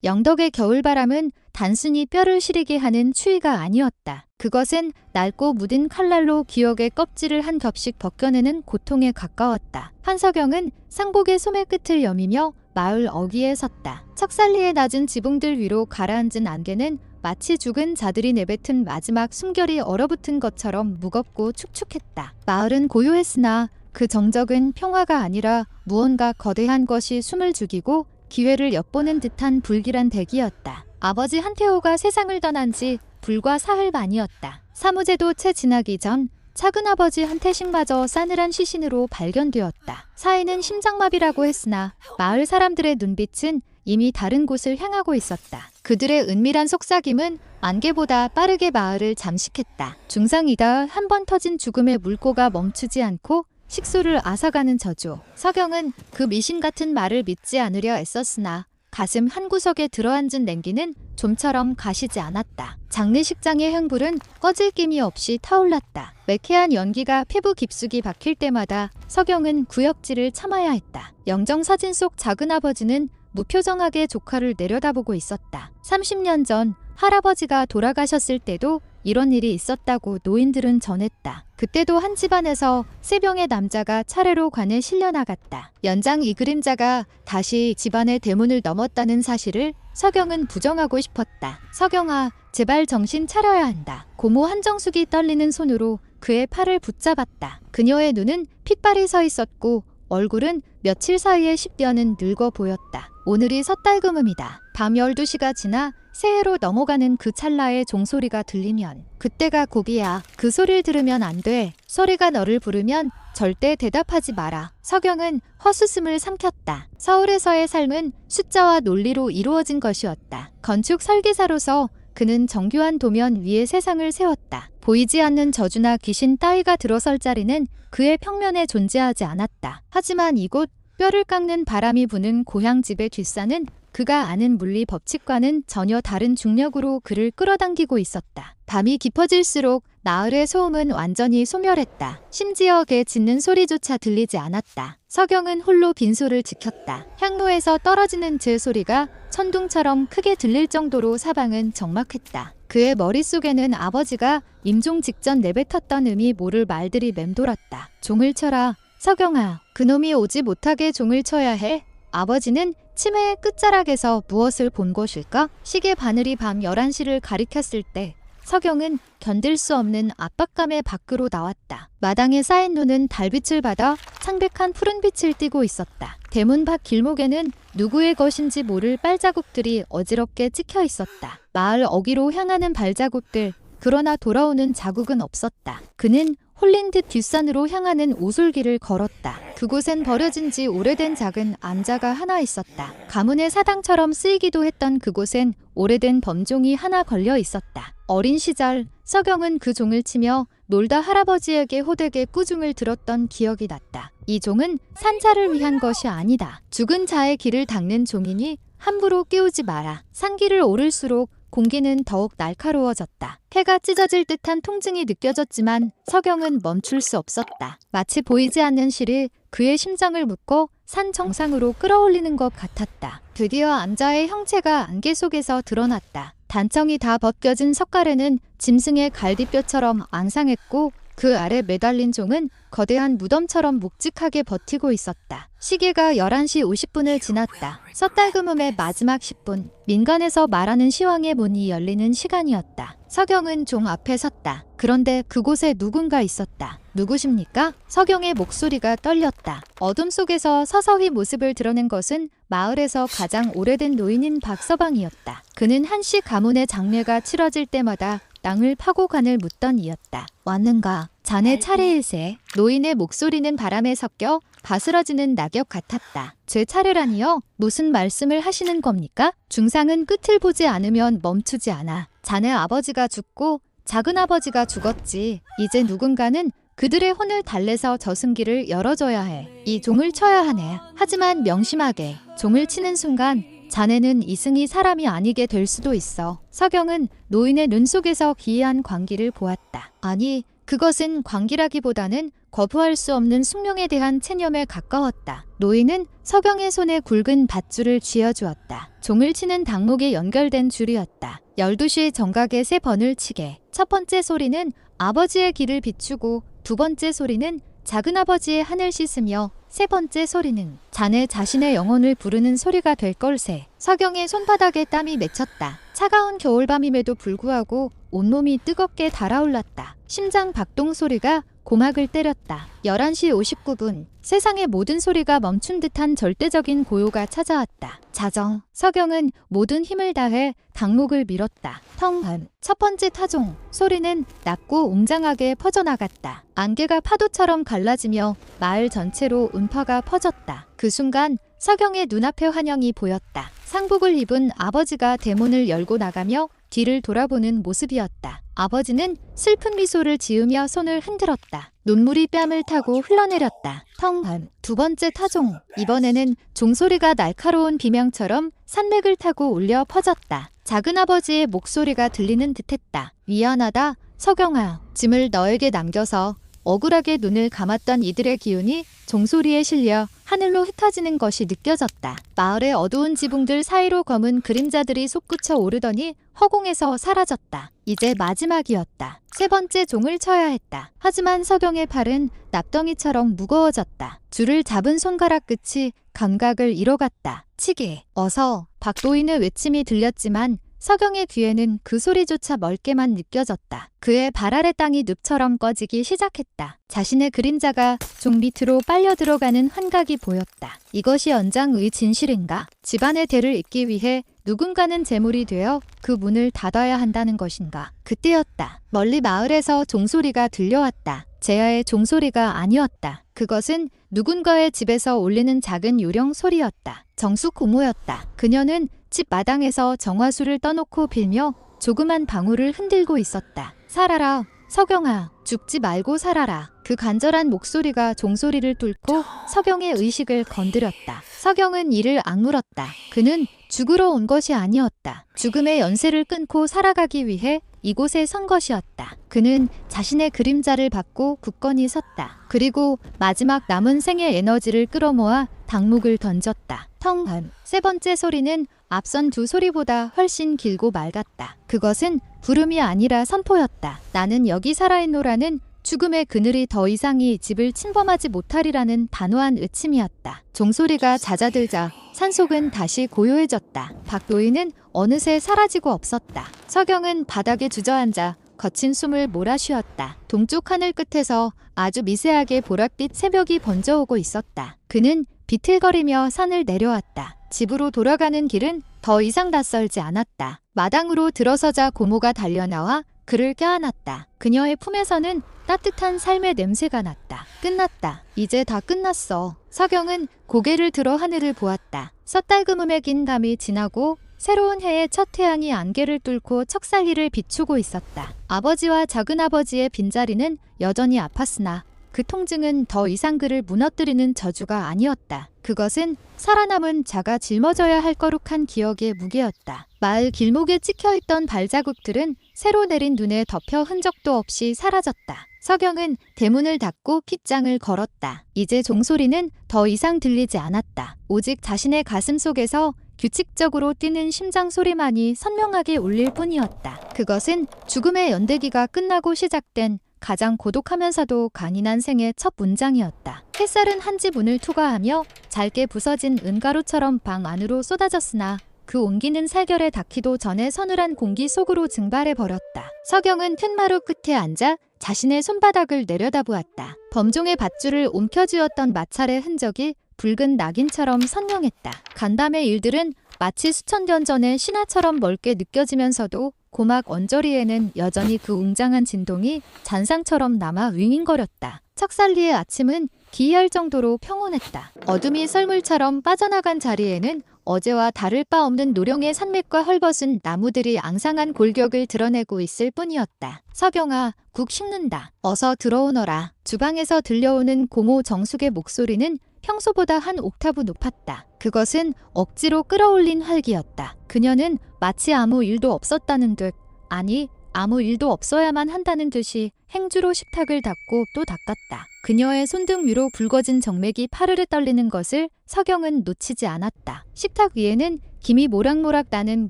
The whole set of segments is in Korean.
영덕의 겨울바람은 단순히 뼈를 시리게 하는 추위가 아니었다. 그것은 낡고 묻은 칼날로 기억의 껍질을 한 겹씩 벗겨내는 고통에 가까웠다. 한석영은 상복의 소매 끝을 여미며 마을 어귀에 섰다. 척살리의 낮은 지붕들 위로 가라앉은 안개는 마치 죽은 자들이 내뱉은 마지막 숨결이 얼어붙은 것처럼 무겁고 축축했다. 마을은 고요했으나 그 정적은 평화가 아니라 무언가 거대한 것이 숨을 죽이고 기회를 엿보는 듯한 불길한 대기였다. 아버지 한태호가 세상을 떠난 지 불과 사흘 만이었다. 사무제도 채 지나기 전 차근아버지 한태식마저 싸늘한 시신으로 발견되었다. 사인은 심장마비라고 했으나 마을 사람들의 눈빛은 이미 다른 곳을 향하고 있었다. 그들의 은밀한 속삭임은 안개보다 빠르게 마을을 잠식했다. 중상이다. 한 번 터진 죽음의 물꼬가 멈추지 않고 식소를 앗아가는 저주. 석영은 그 미신 같은 말을 믿지 않으려 애썼으나 가슴 한구석에 들어앉은 냉기는 좀처럼 가시지 않았다. 장례식장의 향불은 꺼질 김이 없이 타올랐다. 매캐한 연기가 피부 깊숙이 박힐 때마다 석영은 구역질을 참아야 했다. 영정사진 속 작은아버지는 무표정하게 조카를 내려다보고 있었다. 30년 전 할아버지가 돌아가셨을 때도 이런 일이 있었다고 노인들은 전했다. 그때도 한 집안에서 세 명의 남자가 차례로 관에 실려나갔다. 연장 이 그림자가 다시 집안의 대문을 넘었다는 사실을 석영은 부정하고 싶었다. 석영아, 제발 정신 차려야 한다. 고모 한정숙이 떨리는 손으로 그의 팔을 붙잡았다. 그녀의 눈은 핏발이 서 있었고 얼굴은 며칠 사이에 10여는 늙어 보였다. 오늘이 섣달금음이다. 밤 12시가 지나 새해로 넘어가는 그 찰나에 종소리가 들리면 그때가 고비야. 그 소리를 들으면 안 돼. 소리가 너를 부르면 절대 대답하지 마라. 석영은 헛웃음을 삼켰다. 서울에서의 삶은 숫자와 논리로 이루어진 것이었다. 건축 설계사로서 그는 정교한 도면 위에 세상을 세웠다. 보이지 않는 저주나 귀신 따위가 들어설 자리는 그의 평면에 존재하지 않았다. 하지만 이곳 뼈를 깎는 바람이 부는 고향집의 뒷산은 그가 아는 물리 법칙과는 전혀 다른 중력으로 그를 끌어당기고 있었다. 밤이 깊어질수록 나흘의 소음은 완전히 소멸했다. 심지어 개 짖는 소리조차 들리지 않았다. 석영은 홀로 빈소를 지켰다. 향로에서 떨어지는 제 소리가 천둥처럼 크게 들릴 정도로 사방은 적막했다. 그의 머릿속에는 아버지가 임종 직전 내뱉었던 의미 모를 말들이 맴돌았다. 종을 쳐라. 석영아, 그놈이 오지 못하게 종을 쳐야 해. 아버지는 치매의 끝자락에서 무엇을 본 것일까? 시계 바늘이 밤 11시를 가리켰을 때 석영은 견딜 수 없는 압박감에 밖으로 나왔다. 마당에 쌓인 눈은 달빛을 받아 창백한 푸른빛을 띠고 있었다. 대문 밖 길목에는 누구의 것인지 모를 빨자국들이 어지럽게 찍혀 있었다. 마을 어귀로 향하는 발자국들, 그러나 돌아오는 자국은 없었다. 그는 홀린 듯 뒷산으로 향하는 오솔길을 걸었다. 그곳엔 버려진 지 오래된 작은 안자가 하나 있었다. 가문의 사당처럼 쓰이기도 했던 그곳엔 오래된 범종이 하나 걸려 있었다. 어린 시절 석영은 그 종을 치며 놀다 할아버지에게 호되게 꾸중을 들었던 기억이 났다. 이 종은 산자를 위한 것이 아니다. 죽은 자의 길을 닦는 종이니 함부로 깨우지 마라. 산길을 오를수록 공기는 더욱 날카로워졌다. 해가 찢어질 듯한 통증이 느껴졌지만 석영은 멈출 수 없었다. 마치 보이지 않는 실이 그의 심장을 묶어 산 정상으로 끌어올리는 것 같았다. 드디어 안자의 형체가 안개 속에서 드러났다. 단청이 다 벗겨진 석가래는 짐승의 갈비뼈처럼 앙상했고 그 아래 매달린 종은 거대한 무덤처럼 묵직하게 버티고 있었다. 시계가 11시 50분을 지났다. 섣달금음의 마지막 10분, 민간에서 말하는 시황의 문이 열리는 시간이었다. 석영은 종 앞에 섰다. 그런데 그곳에 누군가 있었다. 누구십니까? 석영의 목소리가 떨렸다. 어둠 속에서 서서히 모습을 드러낸 것은 마을에서 가장 오래된 노인인 박서방이었다. 그는 한씨 가문의 장례가 치러질 때마다 땅을 파고 간을 묻던 이였다. 왔는가? 자네 차례일세. 노인의 목소리는 바람에 섞여 바스러지는 낙엽 같았다. 제 차례라니요? 무슨 말씀을 하시는 겁니까? 중상은 끝을 보지 않으면 멈추지 않아. 자네 아버지가 죽고 작은아버지가 죽었지. 이제 누군가는 그들의 혼을 달래서 저승길을 열어줘야 해. 이 종을 쳐야 하네. 하지만 명심하게. 종을 치는 순간 자네는 이승이 사람이 아니게 될 수도 있어. 석영은 노인의 눈 속에서 기이한 광기를 보았다. 아니, 그것은 광기라기보다는 거부할 수 없는 숙명에 대한 체념에 가까웠다. 노인은 서경의 손에 굵은 밧줄을 쥐어주었다. 종을 치는 당목에 연결된 줄이었다. 12시 정각에 3번을 치게. 첫 번째 소리는 아버지의 길을 비추고, 두 번째 소리는 작은아버지의 하늘 씻으며, 세 번째 소리는 자네 자신의 영혼을 부르는 소리가 될 걸세. 서경의 손바닥에 땀이 맺혔다. 차가운 겨울밤임에도 불구하고 온몸이 뜨겁게 달아올랐다. 심장 박동 소리가 고막을 때렸다. 11시 59분, 세상의 모든 소리가 멈춘 듯한 절대적인 고요가 찾아왔다. 자정, 서경은 모든 힘을 다해 당목을 밀었다. 텅. 첫 번째 타종, 소리는 낮고 웅장하게 퍼져나갔다. 안개가 파도처럼 갈라지며 마을 전체로 음파가 퍼졌다. 그 순간 서경의 눈앞에 환영이 보였다. 상복을 입은 아버지가 대문을 열고 나가며 뒤를 돌아보는 모습이었다. 아버지는 슬픈 미소를 지으며 손을 흔들었다. 눈물이 뺨을 타고 흘러내렸다. 텅. 두 번째 타종. 이번에는 종소리가 날카로운 비명처럼 산맥을 타고 울려 퍼졌다. 작은아버지의 목소리가 들리는 듯했다. 미안하다, 서경아. 짐을 너에게 남겨서 억울하게 눈을 감았던 이들의 기운이 종소리에 실려 하늘로 흩어지는 것이 느껴졌다. 마을의 어두운 지붕들 사이로 검은 그림자들이 솟구쳐 오르더니 허공에서 사라졌다. 이제 마지막이었다. 세 번째 종을 쳐야 했다. 하지만 서경의 팔은 납덩이처럼 무거워졌다. 줄을 잡은 손가락 끝이 감각을 잃어갔다. 치게. 어서. 박도인의 외침이 들렸지만 서경의 귀에는 그 소리조차 멀게만 느껴졌다. 그의 발 아래 땅이 늪처럼 꺼지기 시작했다. 자신의 그림자가 종 밑으로 빨려 들어가는 환각이 보였다. 이것이 연장의 진실인가? 집안의 대를 잇기 위해 누군가는 제물이 되어 그 문을 닫아야 한다는 것인가? 그때였다. 멀리 마을에서 종소리가 들려왔다. 제야의 종소리가 아니었다. 그것은 누군가의 집에서 울리는 작은 요령 소리였다. 정숙 고모였다. 그녀는 집 마당에서 정화수를 떠놓고 빌며 조그만 방울을 흔들고 있었다. 살아라, 서경아. 죽지 말고 살아라. 그 간절한 목소리가 종소리를 뚫고 서경의 의식을 건드렸다. 서경은 이를 악물었다. 그는 죽으러 온 것이 아니었다. 죽음의 연세를 끊고 살아가기 위해 이곳에 선 것이었다. 그는 자신의 그림자를 받고 굳건히 섰다. 그리고 마지막 남은 생의 에너지를 끌어모아 당목을 던졌다. 텅. 세 번째 소리는 앞선 두 소리보다 훨씬 길고 맑았다. 그것은 부름이 아니라 선포였다. 나는 여기 살아있노라는 죽음의 그늘이 더 이상 이 집을 침범하지 못하리라는 단호한 의침이었다. 종소리가 잦아들자 산속은 다시 고요해졌다. 박도인은 어느새 사라지고 없었다. 서경은 바닥에 주저앉아 거친 숨을 몰아쉬었다. 동쪽 하늘 끝에서 아주 미세하게 보랏빛 새벽이 번져오고 있었다. 그는 비틀거리며 산을 내려왔다. 집으로 돌아가는 길은 더 이상 낯설지 않았다. 마당으로 들어서자 고모가 달려나와 그를 껴안았다. 그녀의 품에서는 따뜻한 삶의 냄새가 났다. 끝났다. 이제 다 끝났어. 서경은 고개를 들어 하늘을 보았다. 섣달그음에 긴 밤이 지나고 새로운 해의 첫 태양이 안개를 뚫고 척살리를 비추고 있었다. 아버지와 작은아버지의 빈자리는 여전히 아팠으나 그 통증은 더 이상 그를 무너뜨리는 저주가 아니었다. 그것은 살아남은 자가 짊어져야 할 거룩한 기억의 무게였다. 마을 길목에 찍혀있던 발자국들은 새로 내린 눈에 덮여 흔적도 없이 사라졌다. 서경은 대문을 닫고 핏장을 걸었다. 이제 종소리는 더 이상 들리지 않았다. 오직 자신의 가슴 속에서 규칙적으로 뛰는 심장 소리만이 선명하게 울릴 뿐이었다. 그것은 죽음의 연대기가 끝나고 시작된 가장 고독하면서도 간인한 생의 첫 문장이었다. 햇살은 한 집 문을 투과하며 잘게 부서진 은가루처럼 방 안으로 쏟아졌으나 그 옮기는 살결에 닿기도 전에 서늘한 공기 속으로 증발해버렸다. 서경은 툇마루 끝에 앉아 자신의 손바닥을 내려다보았다. 범종의 밧줄을 움켜쥐었던 마찰의 흔적이 붉은 낙인처럼 선명했다. 간담의 일들은 마치 수천 년 전의 신화처럼 멀게 느껴지면서도 고막 언저리에는 여전히 그 웅장한 진동이 잔상처럼 남아 윙윙거렸다. 척살리의 아침은 기이할 정도로 평온했다. 어둠이 썰물처럼 빠져나간 자리에는 어제와 다를 바 없는 노령의 산맥과 헐벗은 나무들이 앙상한 골격을 드러내고 있을 뿐이었다. 서경아, 국 식는다. 어서 들어오너라. 주방에서 들려오는 고모 정숙의 목소리는 평소보다 한 옥타브 높았다. 그것은 억지로 끌어올린 활기였다. 그녀는 마치 아무 일도 없었다는 듯, 아니 아무 일도 없어야만 한다는 듯이 행주로 식탁을 닦고 또 닦았다. 그녀의 손등 위로 붉어진 정맥이 파르르 떨리는 것을 서경은 놓치지 않았다. 식탁 위에는 김이 모락모락 나는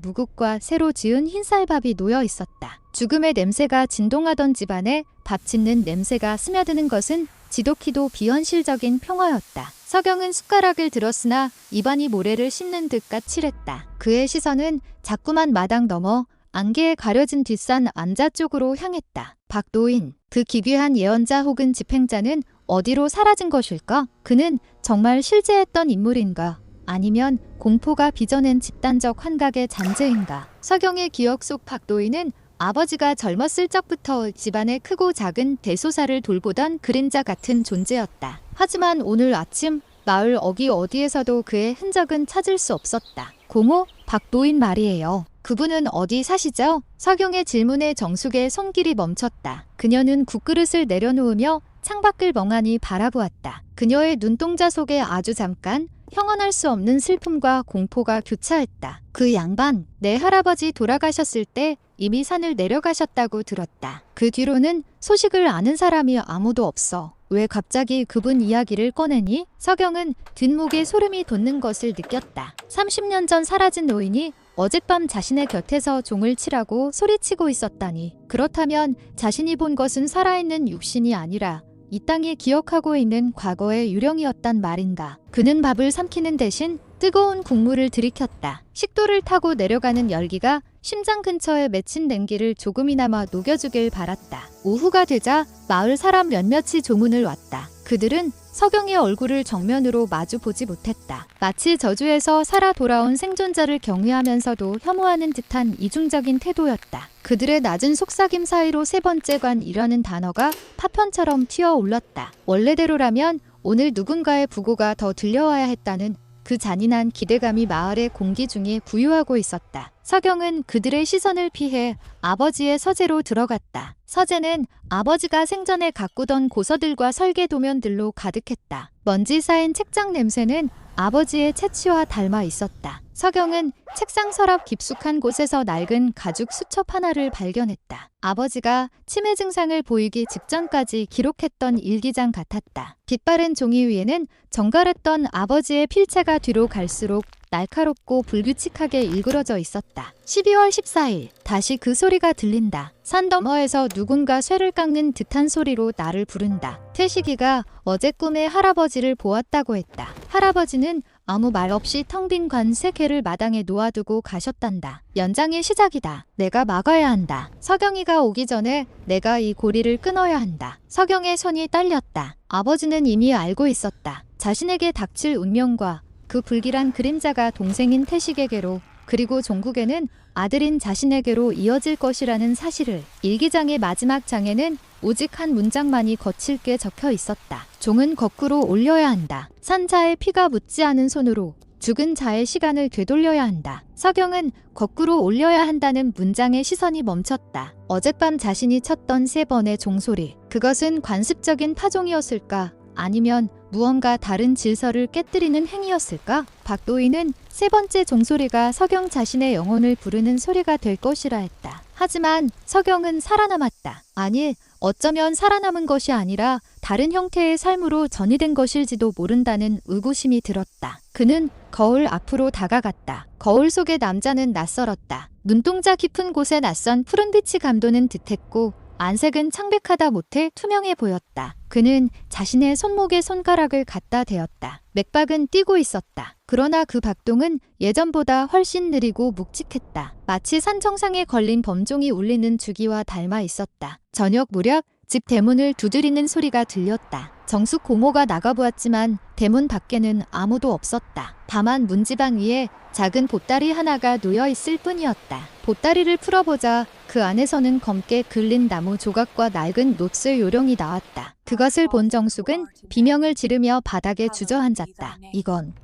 무국과 새로 지은 흰쌀밥이 놓여 있었다. 죽음의 냄새가 진동하던 집안에 밥 짓는 냄새가 스며드는 것은 지독히도 비현실적인 평화였다. 서경은 숟가락을 들었으나 입안이 모래를 씹는 듯 까칠했다. 그의 시선은 자꾸만 마당 넘어 안개에 가려진 뒷산 암자 쪽으로 향했다. 박도인, 그 기괴한 예언자 혹은 집행자는 어디로 사라진 것일까? 그는 정말 실제했던 인물인가? 아니면 공포가 빚어낸 집단적 환각의 잔재인가? 서경의 기억 속 박도인은 아버지가 젊었을 적부터 집안의 크고 작은 대소사를 돌보던 그림자 같은 존재였다. 하지만 오늘 아침 마을 어디에서도 그의 흔적은 찾을 수 없었다. 공호, 박도인 말이에요. 그분은 어디 사시죠? 서경의 질문에 정숙의 손길이 멈췄다. 그녀는 국그릇을 내려놓으며 창밖을 멍하니 바라보았다. 그녀의 눈동자 속에 아주 잠깐 형언할 수 없는 슬픔과 공포가 교차했다. 그 양반, 내 할아버지 돌아가셨을 때 이미 산을 내려가셨다고 들었다. 그 뒤로는 소식을 아는 사람이 아무도 없어. 왜 갑자기 그분 이야기를 꺼내니? 서경은 뒷목에 소름이 돋는 것을 느꼈다. 30년 전 사라진 노인이 어젯밤 자신의 곁에서 종을 치라고 소리치고 있었다니. 그렇다면 자신이 본 것은 살아있는 육신이 아니라 이 땅에 기억하고 있는 과거의 유령이었단 말인가. 그는 밥을 삼키는 대신 뜨거운 국물을 들이켰다. 식도를 타고 내려가는 열기가 심장 근처에 맺힌 냉기를 조금이나마 녹여주길 바랐다. 오후가 되자 마을 사람 몇몇이 조문을 왔다. 그들은 서경의 얼굴을 정면으로 마주 보지 못했다. 마치 저주에서 살아 돌아온 생존자를 경외하면서도 혐오하는 듯한 이중적인 태도였다. 그들의 낮은 속삭임 사이로 세 번째 관이라는 단어가 파편처럼 튀어올랐다. 원래대로라면 오늘 누군가의 부고가 더 들려와야 했다는 그 잔인한 기대감이 마을의 공기 중에 부유하고 있었다. 서경은 그들의 시선을 피해 아버지의 서재로 들어갔다. 서재는 아버지가 생전에 가꾸던 고서들과 설계 도면들로 가득했다. 먼지 쌓인 책장 냄새는 아버지의 채취와 닮아 있었다. 서경은 책상 서랍 깊숙한 곳에서 낡은 가죽 수첩 하나를 발견했다. 아버지가 치매 증상을 보이기 직전까지 기록했던 일기장 같았다. 빛바랜 종이 위에는 정갈했던 아버지의 필체가 뒤로 갈수록 날카롭고 불규칙하게 일그러져 있었다. 12월 14일, 다시 그 소리가 들린다. 산 너머에서 누군가 쇠를 깎는 듯한 소리로 나를 부른다. 태식이가 어제 꿈에 할아버지를 보았다고 했다. 할아버지는 아무 말 없이 텅 빈 관 3개를 마당에 놓아두고 가셨단다. 연장의 시작이다. 내가 막아야 한다. 서경이가 오기 전에 내가 이 고리를 끊어야 한다. 서경의 손이 떨렸다. 아버지는 이미 알고 있었다. 자신에게 닥칠 운명과 그 불길한 그림자가 동생인 태식에게로, 그리고 종국에는 아들인 자신에게로 이어질 것이라는 사실을. 일기장의 마지막 장에는 오직 한 문장만이 거칠게 적혀 있었다. 종은 거꾸로 올려야 한다. 산 자의 피가 묻지 않은 손으로 죽은 자의 시간을 되돌려야 한다. 서경은 거꾸로 올려야 한다는 문장에 시선이 멈췄다. 어젯밤 자신이 쳤던 3번의 종소리. 그것은 관습적인 파종이었을까? 아니면 무언가 다른 질서를 깨뜨리는 행위였을까? 박도인은 3번째 종소리가 서경 자신의 영혼을 부르는 소리가 될 것이라 했다. 하지만 서경은 살아남았다. 아니, 어쩌면 살아남은 것이 아니라 다른 형태의 삶으로 전이된 것일지도 모른다는 의구심이 들었다. 그는 거울 앞으로 다가갔다. 거울 속의 남자는 낯설었다. 눈동자 깊은 곳에 낯선 푸른빛이 감도는 듯했고 안색은 창백하다 못해 투명해 보였다. 그는 자신의 손목에 손가락을 갖다 대었다. 맥박은 뛰고 있었다. 그러나 그 박동은 예전보다 훨씬 느리고 묵직했다. 마치 산 정상에 걸린 범종이 울리는 주기와 닮아 있었다. 저녁 무렵 집 대문을 두드리는 소리가 들렸다. 정숙 고모가 나가보았지만 대문 밖에는 아무도 없었다. 다만 문지방 위에 작은 보따리 하나가 놓여 있을 뿐이었다. 보따리를 풀어보자 그 안에서는 검게 글린 나무 조각과 낡은 놋쇠 요령이 나왔다. 그것을 본 정숙은 비명을 지르며 바닥에 주저앉았다.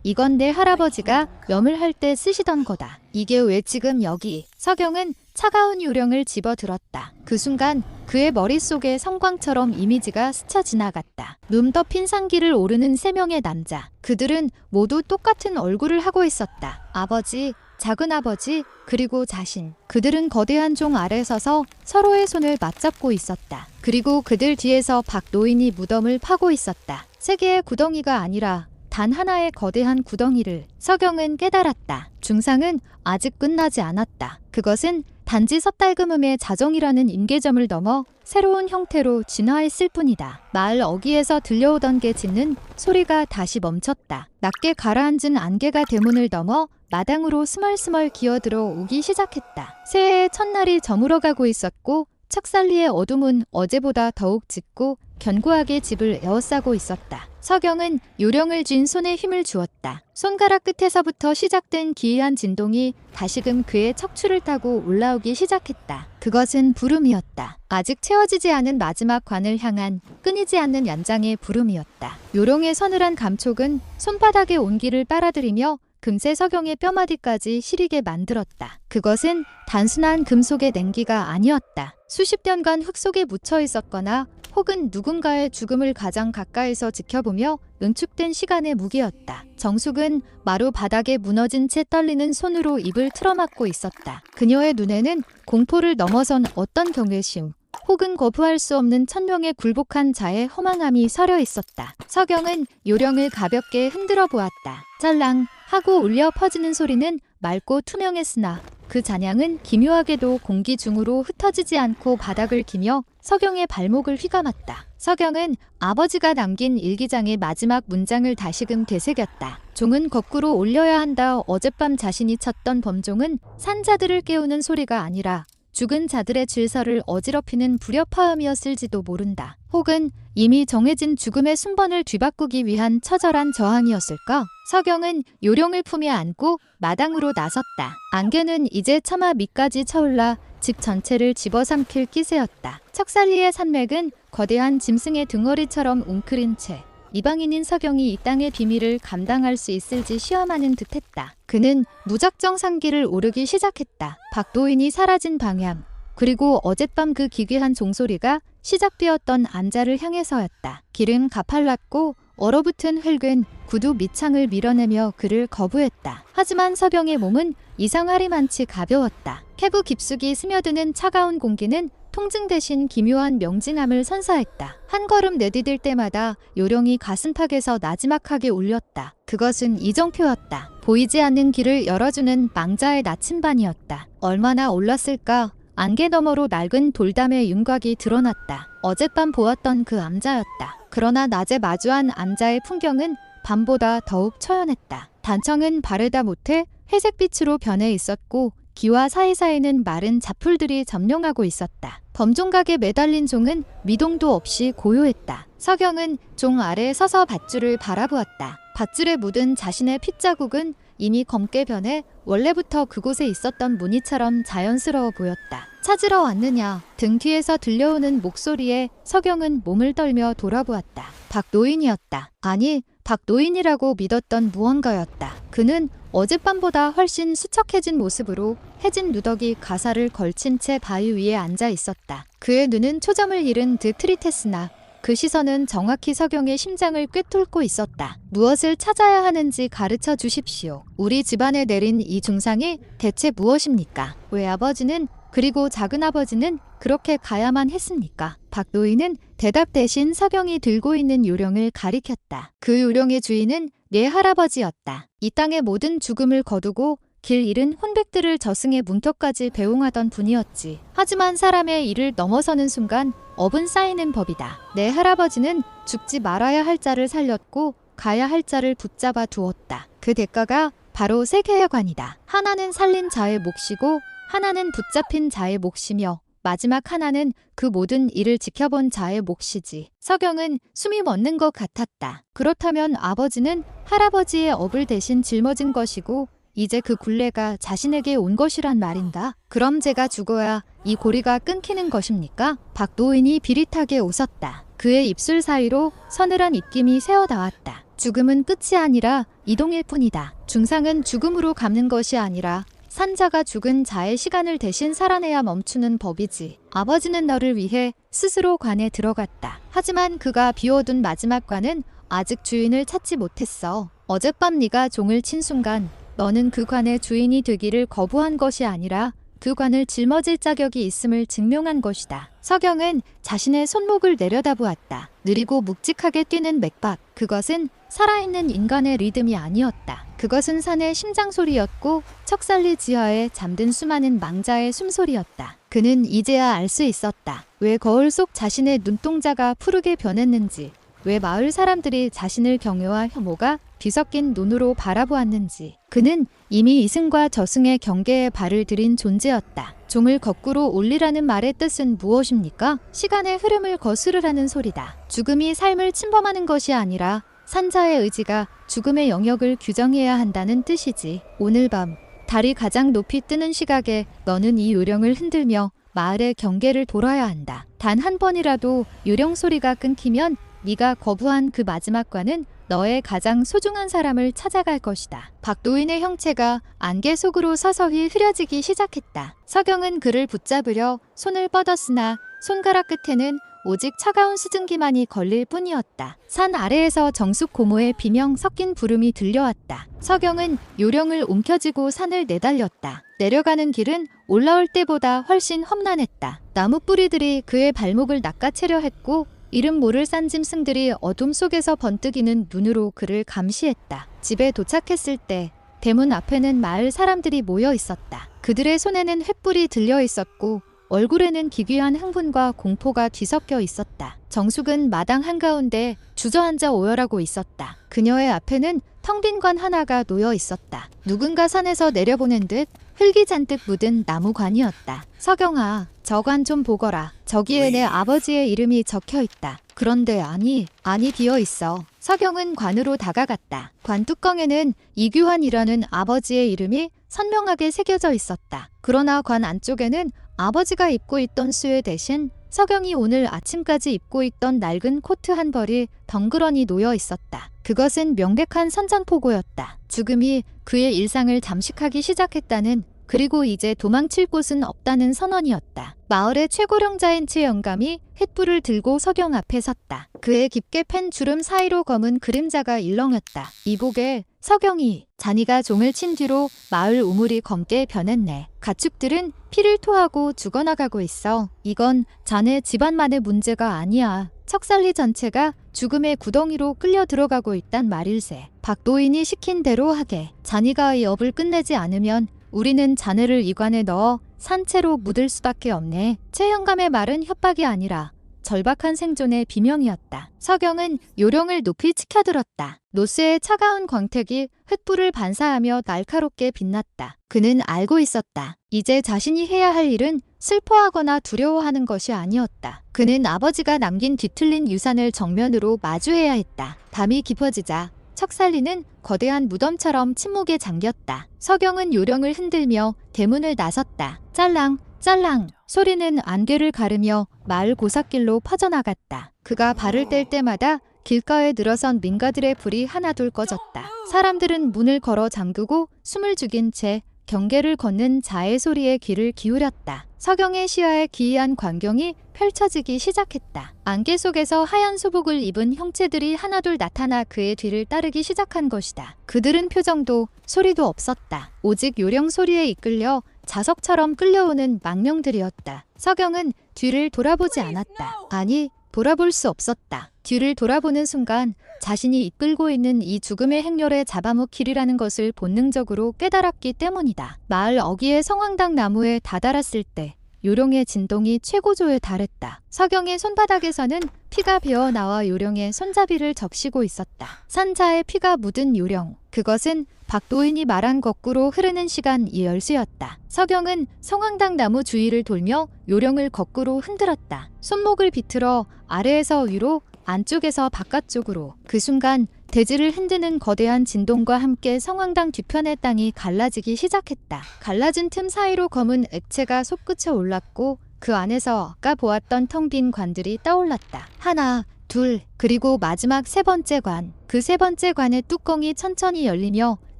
이건 내 할아버지가 염을 할 때 쓰시던 거다. 이게 왜 지금 여기? 서경은 차가운 요령을 집어들었다. 그 순간 그의 머릿속에 성광처럼 이미지가 스쳐 지나갔다. 눈 덮인 산길을 오르는 3명의 남자. 그들은 모두 똑같은 얼굴을 하고 있었다. 아버지, 작은아버지, 그리고 자신. 그들은 거대한 종 아래 서서 서로의 손을 맞잡고 있었다. 그리고 그들 뒤에서 박 노인이 무덤을 파고 있었다. 세 개의 구덩이가 아니라 단 하나의 거대한 구덩이를 서경은 깨달았다. 중상은 아직 끝나지 않았다. 그것은 단지 섣달금음의 자정이라는 임계점을 넘어 새로운 형태로 진화했을 뿐이다. 마을 어귀에서 들려오던 개 짖는 소리가 다시 멈췄다. 낮게 가라앉은 안개가 대문을 넘어 마당으로 스멀스멀 기어들어 오기 시작했다. 새해의 첫날이 저물어가고 있었고 척살리의 어둠은 어제보다 더욱 짙고 견고하게 집을 에워싸고 있었다. 서경은 요령을 쥔 손에 힘을 주었다. 손가락 끝에서부터 시작된 기이한 진동이 다시금 그의 척추를 타고 올라오기 시작했다. 그것은 부름이었다. 아직 채워지지 않은 마지막 관을 향한 끊이지 않는 연장의 부름이었다. 요령의 서늘한 감촉은 손바닥의 온기를 빨아들이며 금세 서경의 뼈마디까지 시리게 만들었다. 그것은 단순한 금속의 냉기가 아니었다. 수십 년간 흙 속에 묻혀 있었거나 혹은 누군가의 죽음을 가장 가까이서 지켜보며 응축된 시간의 무게였다. 정숙은 마루 바닥에 무너진 채 떨리는 손으로 입을 틀어막고 있었다. 그녀의 눈에는 공포를 넘어선 어떤 경외심, 혹은 거부할 수 없는 천명의 굴복한 자의 허망함이 서려 있었다. 서경은 요령을 가볍게 흔들어 보았다. 짤랑 하고 울려 퍼지는 소리는 맑고 투명했으나 그 잔향은 기묘하게도 공기 중으로 흩어지지 않고 바닥을 기며 서경의 발목을 휘감았다. 서경은 아버지가 남긴 일기장의 마지막 문장을 다시금 되새겼다. 종은 거꾸로 올려야 한다. 어젯밤 자신이 쳤던 범종은 산자들을 깨우는 소리가 아니라 죽은 자들의 질서를 어지럽히는 불협화음이었을지도 모른다. 혹은 이미 정해진 죽음의 순번을 뒤바꾸기 위한 처절한 저항이었을까? 서경은 요령을 품에 안고 마당으로 나섰다. 안개는 이제 처마 밑까지 차올라 집 전체를 집어삼킬 기세였다. 척살리의 산맥은 거대한 짐승의 등허리처럼 웅크린 채 이방인인 서경이 이 땅의 비밀을 감당할 수 있을지 시험하는 듯했다. 그는 무작정 산길을 오르기 시작했다. 박 노인이 사라진 방향, 그리고 어젯밤 그 기괴한 종소리가 시작되었던 안자를 향해서였다. 길은 가팔랐고 얼어붙은 흙은 구두 밑창을 밀어내며 그를 거부했다. 하지만 서경의 몸은 이상하리만치 가벼웠다. 캐구 깊숙이 스며드는 차가운 공기는 통증 대신 기묘한 명징함을 선사했다. 한 걸음 내디딜 때마다 요령이 가슴팍에서 나지막하게 울렸다. 그것은 이정표였다. 보이지 않는 길을 열어주는 망자의 나침반이었다. 얼마나 올랐을까? 안개 너머로 낡은 돌담의 윤곽이 드러났다. 어젯밤 보았던 그 암자였다. 그러나 낮에 마주한 암자의 풍경은 밤보다 더욱 처연했다. 단청은 바르다 못해 회색빛으로 변해 있었고 기와 사이사이는 마른 잡풀들이 점령하고 있었다. 범종각에 매달린 종은 미동도 없이 고요했다. 서경은 종 아래에 서서 밧줄을 바라보았다. 밧줄에 묻은 자신의 핏자국은 이미 검게 변해 원래부터 그곳에 있었던 무늬처럼 자연스러워 보였다. 찾으러 왔느냐? 등 뒤에서 들려오는 목소리에 서경은 몸을 떨며 돌아보았다. 박 노인이었다. 아니, 박 노인이라고 믿었던 무언가였다. 그는 어젯밤보다 훨씬 수척해진 모습으로 해진 누더기 가사를 걸친 채 바위 위에 앉아 있었다. 그의 눈은 초점을 잃은 듯 트릿했으나 그 시선은 정확히 서경의 심장을 꿰뚫고 있었다. 무엇을 찾아야 하는지 가르쳐 주십시오. 우리 집안에 내린 이 중상이 대체 무엇입니까? 왜 아버지는 그리고 작은아버지는 그렇게 가야만 했습니까? 박 노인은 대답 대신 서경이 들고 있는 요령을 가리켰다. 그 요령의 주인은 내 할아버지였다. 이 땅의 모든 죽음을 거두고 길 잃은 혼백들을 저승의 문턱까지 배웅하던 분이었지. 하지만 사람의 일을 넘어서는 순간 업은 쌓이는 법이다. 내 할아버지는 죽지 말아야 할 자를 살렸고 가야 할 자를 붙잡아 두었다. 그 대가가 바로 세 개의 관이다. 하나는 살린 자의 몫이고 하나는 붙잡힌 자의 몫이며 마지막 하나는 그 모든 일을 지켜본 자의 몫이지. 서경은 숨이 멎는 것 같았다. 그렇다면 아버지는 할아버지의 업을 대신 짊어진 것이고 이제 그 굴레가 자신에게 온 것이란 말인가? 그럼 제가 죽어야 이 고리가 끊기는 것입니까? 박 노인이 비릿하게 웃었다. 그의 입술 사이로 서늘한 입김이 새어나왔다. 죽음은 끝이 아니라 이동일 뿐이다. 중상은 죽음으로 갚는 것이 아니라 산자가 죽은 자의 시간을 대신 살아내야 멈추는 법이지. 아버지는 너를 위해 스스로 관에 들어갔다. 하지만 그가 비워둔 마지막 관은 아직 주인을 찾지 못했어. 어젯밤 네가 종을 친 순간 너는 그 관의 주인이 되기를 거부한 것이 아니라 그 관을 짊어질 자격이 있음을 증명한 것이다. 서경은 자신의 손목을 내려다보았다. 느리고 묵직하게 뛰는 맥박. 그것은 살아있는 인간의 리듬이 아니었다. 그것은 산의 심장 소리였고 척살리 지하에 잠든 수많은 망자의 숨소리였다. 그는 이제야 알 수 있었다. 왜 거울 속 자신의 눈동자가 푸르게 변했는지, 왜 마을 사람들이 자신을 경외와 혐오가 뒤섞인 눈으로 바라보았는지. 그는 이미 이승과 저승의 경계에 발을 들인 존재였다. 종을 거꾸로 올리라는 말의 뜻은 무엇입니까? 시간의 흐름을 거스르라는 소리다. 죽음이 삶을 침범하는 것이 아니라 산자의 의지가 죽음의 영역을 규정해야 한다는 뜻이지. 오늘 밤 달이 가장 높이 뜨는 시각에 너는 이 요령을 흔들며 마을의 경계를 돌아야 한다. 단 한 번이라도 요령 소리가 끊기면 네가 거부한 그 마지막 관은 너의 가장 소중한 사람을 찾아갈 것이다. 박도인의 형체가 안개 속으로 서서히 흐려지기 시작했다. 서경은 그를 붙잡으려 손을 뻗었으나 손가락 끝에는 오직 차가운 수증기만이 걸릴 뿐이었다. 산 아래에서 정숙 고모의 비명 섞인 부름이 들려왔다. 서경은 요령을 움켜쥐고 산을 내달렸다. 내려가는 길은 올라올 때보다 훨씬 험난했다. 나무 뿌리들이 그의 발목을 낚아채려 했고 이름 모를 산짐승들이 어둠 속에서 번뜩이는 눈으로 그를 감시했다. 집에 도착했을 때 대문 앞에는 마을 사람들이 모여 있었다. 그들의 손에는 횃불이 들려 있었고 얼굴에는 기괴한 흥분과 공포가 뒤섞여 있었다. 정숙은 마당 한가운데 주저앉아 오열하고 있었다. 그녀의 앞에는 텅 빈 관 하나가 놓여 있었다. 누군가 산에서 내려보낸 듯 흙이 잔뜩 묻은 나무관이었다. 서경아, 저 관 좀 보거라. 저기에 내 아버지의 이름이 적혀 있다. 그런데 아니 비어 있어. 서경은 관으로 다가갔다. 관 뚜껑에는 이규환이라는 아버지의 이름이 선명하게 새겨져 있었다. 그러나 관 안쪽에는 아버지가 입고 있던 수에 대신 서경이 오늘 아침까지 입고 있던 낡은 코트 한 벌이 덩그러니 놓여 있었다. 그것은 명백한 선전포고였다. 죽음이 그의 일상을 잠식하기 시작했다는, 그리고 이제 도망칠 곳은 없다는 선언이었다. 마을의 최고령자인 최영감이 횃불을 들고 서경 앞에 섰다. 그의 깊게 팬 주름 사이로 검은 그림자가 일렁였다. 이복에 서경이, 자니가 종을 친 뒤로 마을 우물이 검게 변했네. 가축들은 피를 토하고 죽어나가고 있어. 이건 자네 집안만의 문제가 아니야. 척살리 전체가 죽음의 구덩이로 끌려 들어가고 있단 말일세. 박도인이 시킨 대로 하게. 자니가 이 업을 끝내지 않으면 우리는 자네를 이관에 넣어 산채로 묻을 수밖에 없네. 최영감의 말은 협박이 아니라 절박한 생존의 비명이었다. 서경은 요령을 높이 치켜들었다. 노스의 차가운 광택이 횃불을 반사하며 날카롭게 빛났다. 그는 알고 있었다. 이제 자신이 해야 할 일은 슬퍼하거나 두려워하는 것이 아니었다. 그는 아버지가 남긴 뒤틀린 유산을 정면으로 마주해야 했다. 밤이 깊어지자 척살리는 거대한 무덤처럼 침묵에 잠겼다. 서경은 요령을 흔들며 대문을 나섰다. 짤랑 짤랑 소리는 안개를 가르며 마을 고삿길로 퍼져나갔다. 그가 발을 뗄 때마다 길가에 늘어선 민가들의 불이 하나둘 꺼졌다. 사람들은 문을 걸어 잠그고 숨을 죽인 채 경계를 걷는 자의 소리에 귀를 기울였다. 서경의 시야에 기이한 광경이 펼쳐지기 시작했다. 안개 속에서 하얀 소복을 입은 형체들이 하나둘 나타나 그의 뒤를 따르기 시작한 것이다. 그들은 표정도 소리도 없었다. 오직 요령 소리에 이끌려 자석처럼 끌려오는 망령들이었다. 서경은 뒤를 돌아보지 않았다. 아니, 돌아볼 수 없었다. 뒤를 돌아보는 순간 자신이 이끌고 있는 이 죽음의 행렬에 잡아먹히리라는 것을 본능적으로 깨달았기 때문이다. 마을 어귀의 성황당 나무에 다다랐을 때 요령의 진동이 최고조에 달했다. 서경의 손바닥에서는 피가 배어나와 요령의 손잡이를 적시고 있었다. 산자의 피가 묻은 요령. 그것은 박도인이 말한 거꾸로 흐르는 시간 이 열쇠였다. 서경은 성황당 나무 주위를 돌며 요령을 거꾸로 흔들었다. 손목을 비틀어 아래에서 위로, 안쪽에서 바깥쪽으로. 그 순간 대지를 흔드는 거대한 진동과 함께 성황당 뒤편의 땅이 갈라지기 시작했다. 갈라진 틈 사이로 검은 액체가 솟구쳐 올랐고 그 안에서 아까 보았던 텅 빈 관들이 떠올랐다. 하나, 둘, 그리고 마지막 세 번째 관. 그 세 번째 관의 뚜껑이 천천히 열리며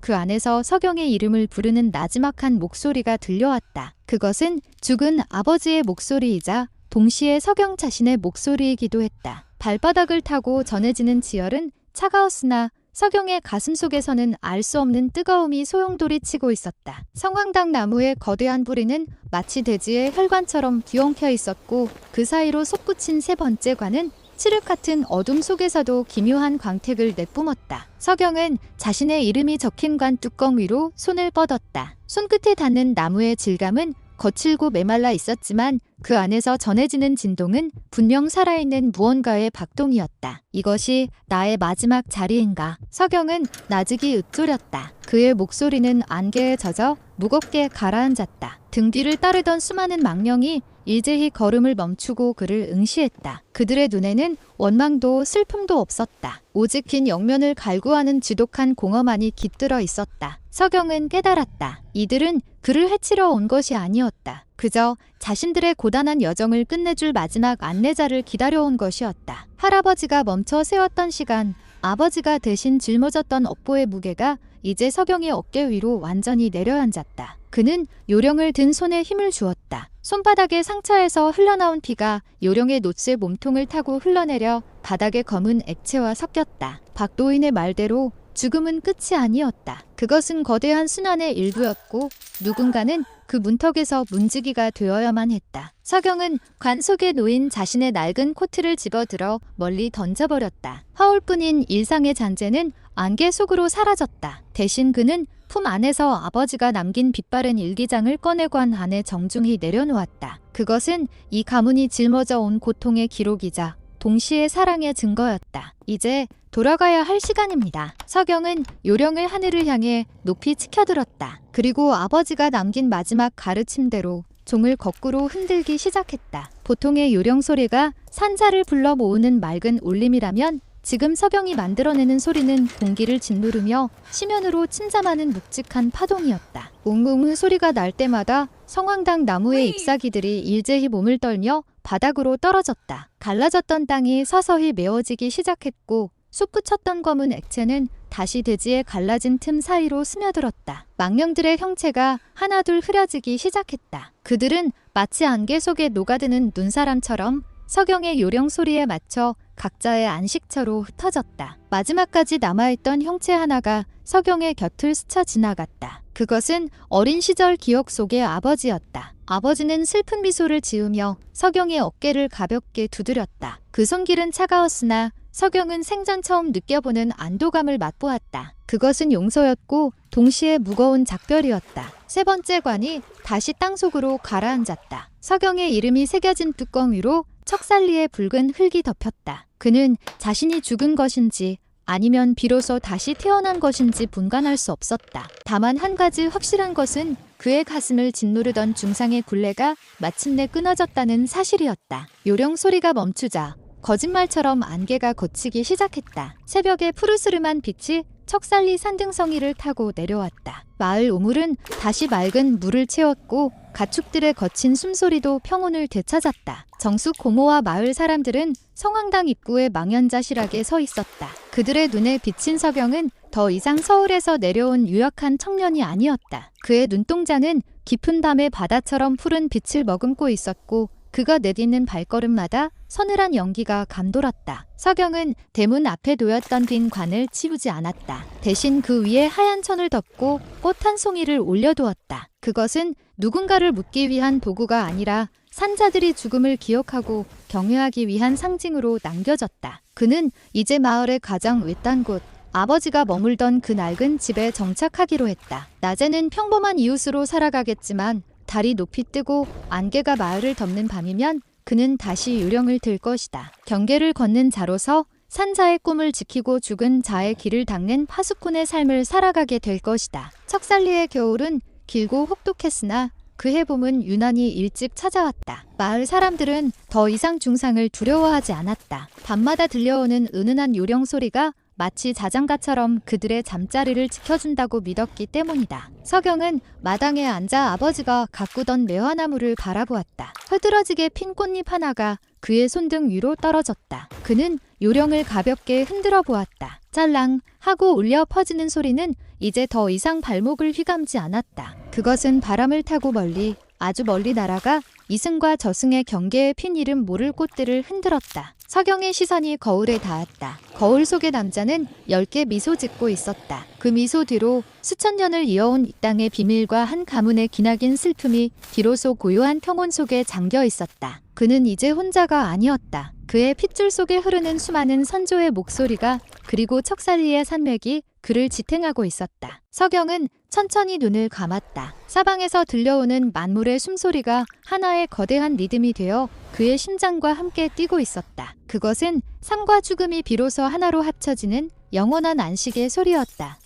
그 안에서 서경의 이름을 부르는 나지막한 목소리가 들려왔다. 그것은 죽은 아버지의 목소리이자 동시에 서경 자신의 목소리이기도 했다. 발바닥을 타고 전해지는 지열은 차가웠으나 서경의 가슴 속에서는 알 수 없는 뜨거움이 소용돌이치고 있었다. 성황당 나무의 거대한 뿌리는 마치 대지의 혈관처럼 뒤엉켜 있었고 그 사이로 솟구친 세 번째 관은 칠흑 같은 어둠 속에서도 기묘한 광택을 내뿜었다. 서경은 자신의 이름이 적힌 관 뚜껑 위로 손을 뻗었다. 손끝에 닿는 나무의 질감은 거칠고 메말라 있었지만 그 안에서 전해지는 진동은 분명 살아있는 무언가의 박동이었다. 이것이 나의 마지막 자리인가? 서경은 나직이 읊조렸다. 그의 목소리는 안개에 젖어 무겁게 가라앉았다. 등 뒤를 따르던 수많은 망령이 일제히 걸음을 멈추고 그를 응시했다. 그들의 눈에는 원망도 슬픔도 없었다. 오직 긴 영면을 갈구하는 지독한 공허만이 깃들어 있었다. 서경은 깨달았다. 이들은 그를 해치러 온 것이 아니었다. 그저 자신들의 고단한 여정을 끝내줄 마지막 안내자를 기다려온 것이었다. 할아버지가 멈춰 세웠던 시간, 아버지가 대신 짊어졌던 업보의 무게가 이제 서경의 어깨 위로 완전히 내려앉았다. 그는 요령을 든 손에 힘을 주었다. 손바닥의 상처에서 흘러나온 피가 요령의 노쇠 몸통을 타고 흘러내려 바닥의 검은 액체와 섞였다. 박도인의 말대로 죽음은 끝이 아니었다. 그것은 거대한 순환의 일부였고 누군가는 그 문턱에서 문지기가 되어야만 했다. 서경은 관 속에 놓인 자신의 낡은 코트를 집어들어 멀리 던져버렸다. 허울뿐인 일상의 잔재는 안개 속으로 사라졌다. 대신 그는 품 안에서 아버지가 남긴 빛바랜 일기장을 꺼내 관 안에 정중히 내려놓았다. 그것은 이 가문이 짊어져 온 고통의 기록이자 동시에 사랑의 증거였다. 이제 돌아가야 할 시간입니다. 서경은 요령을 하늘을 향해 높이 치켜들었다. 그리고 아버지가 남긴 마지막 가르침대로 종을 거꾸로 흔들기 시작했다. 보통의 요령 소리가 산자를 불러 모으는 맑은 울림이라면 지금 서경이 만들어내는 소리는 공기를 짓누르며 심연으로 침잠하는 묵직한 파동이었다. 웅웅 소리가 날 때마다 성황당 나무의 잎사귀들이 일제히 몸을 떨며 바닥으로 떨어졌다. 갈라졌던 땅이 서서히 메워지기 시작했고 솟구쳤던 검은 액체는 다시 대지에 갈라진 틈 사이로 스며들었다. 망령들의 형체가 하나둘 흐려지기 시작했다. 그들은 마치 안개 속에 녹아드는 눈사람처럼 서경의 요령 소리에 맞춰 각자의 안식처로 흩어졌다. 마지막까지 남아있던 형체 하나가 서경의 곁을 스쳐 지나갔다. 그것은 어린 시절 기억 속의 아버지였다. 아버지는 슬픈 미소를 지으며 서경의 어깨를 가볍게 두드렸다. 그 손길은 차가웠으나 서경은 생전 처음 느껴보는 안도감을 맛보았다. 그것은 용서였고 동시에 무거운 작별이었다. 세 번째 관이 다시 땅속으로 가라앉았다. 서경의 이름이 새겨진 뚜껑 위로 척살리의 붉은 흙이 덮였다. 그는 자신이 죽은 것인지 아니면 비로소 다시 태어난 것인지 분간할 수 없었다. 다만 한 가지 확실한 것은 그의 가슴을 짓누르던 중상의 굴레가 마침내 끊어졌다는 사실이었다. 요령 소리가 멈추자 거짓말처럼 안개가 걷히기 시작했다. 새벽의 푸르스름한 빛이 척살리 산등성이를 타고 내려왔다. 마을 우물은 다시 맑은 물을 채웠고 가축들의 거친 숨소리도 평온을 되찾았다. 정숙 고모와 마을 사람들은 성황당 입구에 망연자실하게 서 있었다. 그들의 눈에 비친 서경은 더 이상 서울에서 내려온 유약한 청년이 아니었다. 그의 눈동자는 깊은 밤의 바다처럼 푸른 빛을 머금고 있었고 그가 내딛는 발걸음마다 서늘한 연기가 감돌았다. 서경은 대문 앞에 놓였던 빈 관을 치우지 않았다. 대신 그 위에 하얀 천을 덮고 꽃 한 송이를 올려두었다. 그것은 누군가를 묻기 위한 도구가 아니라 산자들이 죽음을 기억하고 경외하기 위한 상징으로 남겨졌다. 그는 이제 마을의 가장 외딴 곳, 아버지가 머물던 그 낡은 집에 정착하기로 했다. 낮에는 평범한 이웃으로 살아가겠지만 달이 높이 뜨고 안개가 마을을 덮는 밤이면 그는 다시 요령을 들 것이다. 경계를 걷는 자로서 산자의 꿈을 지키고 죽은 자의 길을 닦는 파수꾼의 삶을 살아가게 될 것이다. 척살리의 겨울은 길고 혹독했으나 그해 봄은 유난히 일찍 찾아왔다. 마을 사람들은 더 이상 중상을 두려워하지 않았다. 밤마다 들려오는 은은한 요령 소리가 마치 자장가처럼 그들의 잠자리를 지켜준다고 믿었기 때문이다. 서경은 마당에 앉아 아버지가 가꾸던 매화나무를 바라보았다. 흐드러지게 핀 꽃잎 하나가 그의 손등 위로 떨어졌다. 그는 요령을 가볍게 흔들어 보았다. 짤랑 하고 울려 퍼지는 소리는 이제 더 이상 발목을 휘감지 않았다. 그것은 바람을 타고 멀리, 아주 멀리 날아가 이승과 저승의 경계에 핀 이름 모를 꽃들을 흔들었다. 서경의 시선이 거울에 닿았다. 거울 속의 남자는 엷게 미소 짓고 있었다. 그 미소 뒤로 수천 년을 이어온 이 땅의 비밀과 한 가문의 기나긴 슬픔이 비로소 고요한 평온 속에 잠겨 있었다. 그는 이제 혼자가 아니었다. 그의 핏줄 속에 흐르는 수많은 선조의 목소리가 그리고 척살리의 산맥이 그를 지탱하고 있었다. 서경은 천천히 눈을 감았다. 사방에서 들려오는 만물의 숨소리가 하나의 거대한 리듬이 되어 그의 심장과 함께 뛰고 있었다. 그것은 삶과 죽음이 비로소 하나로 합쳐지는 영원한 안식의 소리였다.